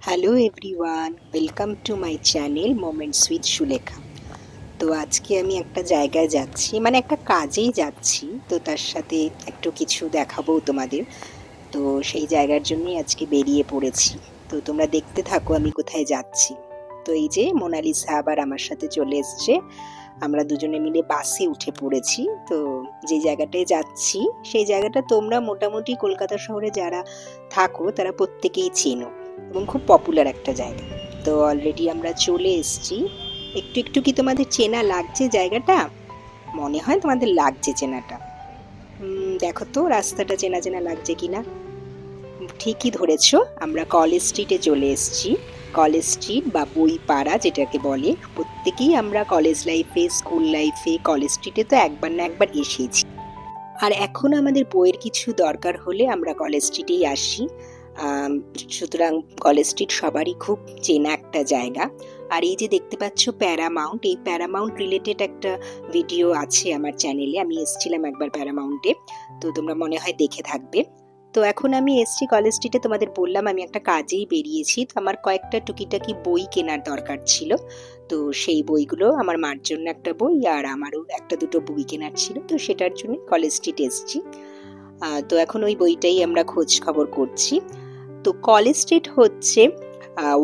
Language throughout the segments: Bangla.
Hello everyone, welcome to my channel moments with Sulekha. তো আজকে আমি একটা জায়গায় যাচ্ছি, মানে একটা কাজেই যাচ্ছি। তো তার সাথে একটু কিছু দেখাবো তোমাদের। তো সেই জায়গার জন্যই আজকে বেরিয়ে পড়েছি। তো তোমরা দেখতে থাকো আমি কোথায় যাচ্ছি। তো এই যে মোনালিসা আবার আমার সাথে চলে এসছে। আমরা দুজনে মিলে বাসে উঠে পড়েছি। তো যে জায়গাটায় যাচ্ছি সেই জায়গাটা তোমরা মোটামুটি কলকাতা শহরে যারা থাকো তারা প্রত্যেকেই চেনো এবং খুব পপুলার একটা জায়গা। তো অলরেডি আমরা চলে এসেছি। একটু একটু কি তোমাদের চেনা লাগছে জায়গাটা? মনে হয় তোমাদের লাগছে চেনাটা। দেখো তো রাস্তাটা চেনা চেনা লাগছে কিনা। ঠিকই ধরেছো, আমরা কলেজ স্ট্রিটে চলে এসেছি। কলেজ স্ট্রিট বা বইপাড়া যেটাকে বলে, প্রত্যেকেই আমরা কলেজ লাইফে, স্কুল লাইফে কলেজ স্ট্রিটে তো একবার না একবার এসেছি। আর এখন আমাদের বইয়ের কিছু দরকার হলে আমরা কলেজ স্ট্রিটেই আসি। সুতরাং কলেজ স্ট্রিট সবারই খুব চেনা একটা জায়গা। আর এই যে দেখতে পাচ্ছ প্যারামাউন্ট, এই প্যারামাউন্ট রিলেটেড একটা ভিডিও আছে আমার চ্যানেলে। আমি এসেছিলাম একবার প্যারামাউন্টে, তো তোমরা মনে হয় দেখে থাকবে। তো এখন আমি এসছি কলেজ স্ট্রিটে, তোমাদের বললাম আমি একটা কাজেই বেরিয়েছি। তো আমার কয়েকটা টুকিটাকি বই কেনার দরকার ছিল। তো সেই বইগুলো, আমার মার জন্য একটা বই আর আমারও একটা দুটো বই কেনার ছিল, তো সেটার জন্য কলেজ স্ট্রিট এসেছি। তো এখন ওই বইটাই আমরা খোঁজ খবর করছি। তো কলেজ স্ট্রিট হচ্ছে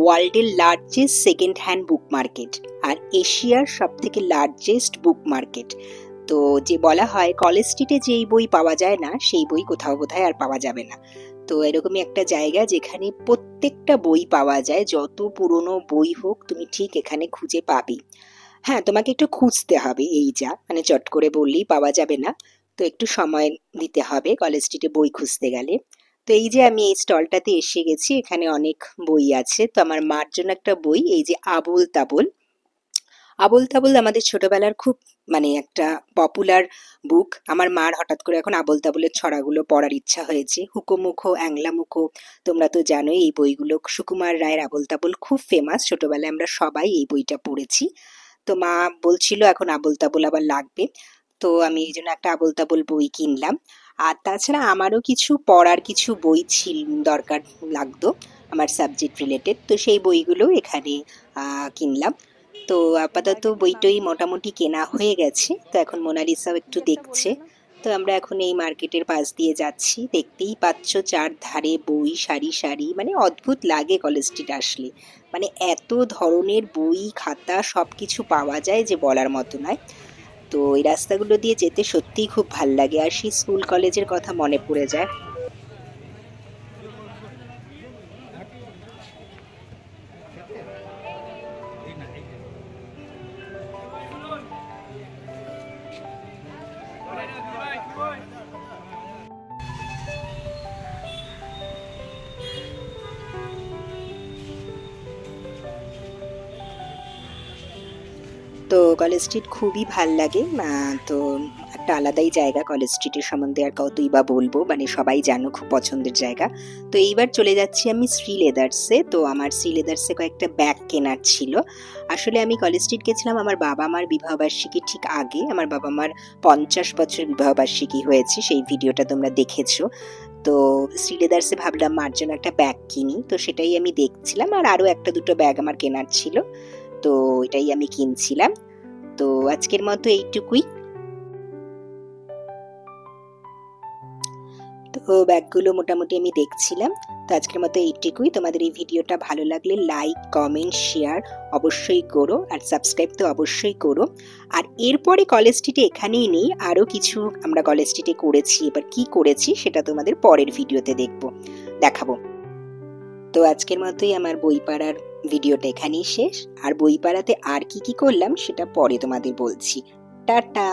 ওয়ার্ল্ডের লার্জেস্ট সেকেন্ড হ্যান্ড বুক মার্কেট আর এশিয়ার সব থেকে লার্জেস্ট বুক মার্কেট। তো যে বলা হয় কলেজ স্ট্রিটে যেই বই পাওয়া যায় না সেই বই কোথাও কোথায় আর পাওয়া যাবে না। তো এরকমই একটা জায়গা যেখানে প্রত্যেকটা বই পাওয়া যায়, যত পুরনো বই হোক তুমি ঠিক এখানে খুঁজে পাবে। হ্যাঁ, তোমাকে একটু খুঁজতে হবে, এই যা, মানে চট করে বললেই পাওয়া যাবে না। তো একটু সময় দিতে হবে কলেজ স্ট্রিটে বই খুঁজতে গেলে। তো এই যে আমি এই স্টলটাতে এসে গেছি, এখানে অনেক বই আছে। তো আমার মার জন্য একটা বই, এই যে আবোল তাবোল। আবোল তাবোল আমাদের ছোটবেলার খুব, মানে একটা পপুলার বুক। আমার মার হঠাৎ করে এখন আবোল তাবোলের ছড়াগুলো পড়ার ইচ্ছা হয়েছে। হুকোমুখো, অ্যাংলামুখো, তোমরা তো জানোই এই বইগুলো। সুকুমার রায়ের আবোল তাবোল খুব ফেমাস, ছোটবেলায় আমরা সবাই এই বইটা পড়েছি। তো মা বলছিল এখন আবোল তাবোল আবার লাগবে। তো আমি এই জন্য একটা আবোল তাবোল বই কিনলাম। আর তাছাড়া আমারও কিছু পড়ার কিছু বই ছিল, দরকার লাগতো আমার সাবজেক্ট রিলেটেড। তো সেই বইগুলো এখানে কিনলাম। তো আপাতত বইটই মোটামুটি কেনা হয়ে গেছে। তো এখন মোনালিসাও একটু দেখছে। তো আমরা এখন এই মার্কেটের পাশ দিয়ে যাচ্ছি, দেখতেই পাচ্ছ চারধারে বই সারি সারি, মানে অদ্ভুত লাগে কলেজ স্ট্রিট আসলে। মানে এত ধরনের বই খাতা সবকিছু পাওয়া যায় যে বলার মতো নয়। তো এই রাস্তাগুলো দিয়ে যেতে সত্যিই খুব ভাল লাগে, আর সেই স্কুল কলেজের কথা মনে পড়ে যায়। তো কলেজ স্ট্রিট খুবই ভাল লাগে। তো একটা আলাদাই জায়গা কলেজ স্ট্রিটের সম্বন্ধে আর কতই বা বলবো, মানে সবাই জানো খুব পছন্দের জায়গা। তো এইবার চলে যাচ্ছি আমি শ্রী লেদার্সে। তো আমার শ্রী লেদার্সে কয়েকটা ব্যাগ কেনার ছিল। আসলে আমি কলেজ স্ট্রিট গেছিলাম আমার বাবা মার বিবাহবার্ষিকী ঠিক আগে। আমার বাবা মার 50 বছর বিবাহবার্ষিকী হয়েছে, সেই ভিডিওটা তোমরা দেখেছো। তো শ্রী লেদার্সে ভাবলাম মার জন্য একটা ব্যাগ কিনি, তো সেটাই আমি দেখছিলাম। আর আরো একটা দুটো ব্যাগ আমার কেনার ছিল, তো এটাই আমি কিনছিলাম। তো আজকের মতো এইটুকুই। তো ব্যাগগুলো মোটামুটি আমি দেখছিলাম। তো আজকের মতো এইটুকুই। তোমাদের এই ভিডিওটা ভালো লাগলে লাইক, কমেন্ট, শেয়ার অবশ্যই করো, আর সাবস্ক্রাইব তো অবশ্যই করো। আর এরপরে কলেজ স্ট্রিটে এখানেই নেই, আরও কিছু আমরা কলেজ স্ট্রিটে করেছি। এবার কি করেছি সেটা তোমাদের পরের ভিডিওতে দেখাবো। তো আজকের মতোই আমার বইপাড়ার ভিডিওটা এখানেই শেষ। আর বইপাড়াতে আর কি কি করলাম সেটা পরে তোমাদের বলছি। টাটা।